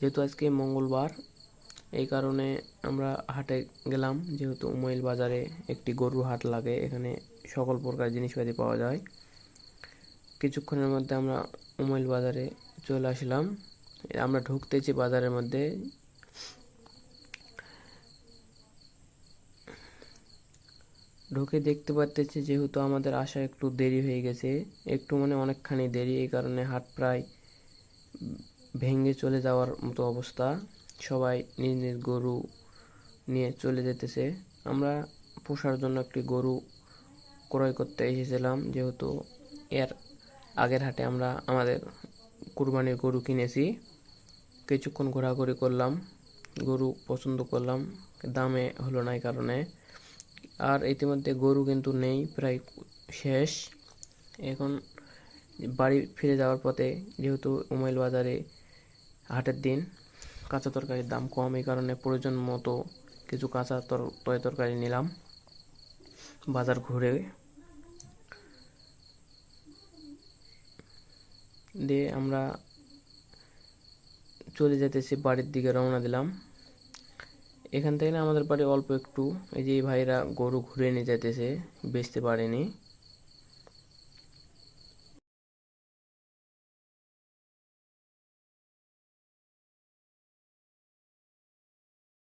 যেহেতু আজকে মঙ্গলবার, এই কারণে আমরা হাটে গেলাম। যেহেতু উমাইল বাজারে একটি গরুর হাট লাগে, এখানে সকল প্রকার জিনিসপাতি পাওয়া যায়। কিছুক্ষণের মধ্যে আমরা উমাইল বাজারে চলে আসলাম। আমরা ঢুকতেছি বাজারের মধ্যে। ঢুকে দেখতে পারতেছি যেহেতু আমাদের আসা একটু দেরি হয়ে গেছে, একটু মানে অনেকখানি দেরি, এই কারণে হাট প্রায় ভেঙে চলে যাওয়ার মতো অবস্থা। সবাই নিজ নিজ গরু নিয়ে চলে যেতেছে। আমরা পোষার জন্য একটি গরু ক্রয় করতে এসেছিলাম, যেহেতু এর আগের হাটে আমরা আমাদের কুরবানির গরু কিনেছি। কিছুক্ষণ ঘোরাঘুরি করলাম, গরু পছন্দ করলাম, দামে হলো না এই কারণে। আর ইতিমধ্যে গরু কিন্তু নেই, প্রায় শেষ। এখন বাড়ি ফিরে যাওয়ার পথে, যেহেতু উমাইল বাজারে হাটের দিন, কাঁচা তরকারির দাম কম, এই কারণে প্রয়োজন মতো কিছু কাঁচা তরকারি নিলাম বাজার ঘুরে। দিয়ে আমরা চলে যেতেছি, বাড়ির দিকে রওনা দিলাম। এখান থেকে আমাদের বাড়ি অল্প একটু। এই যে ভাইরা গরু ঘুরে নিয়ে যেতেছে, বেচতে পারেনি।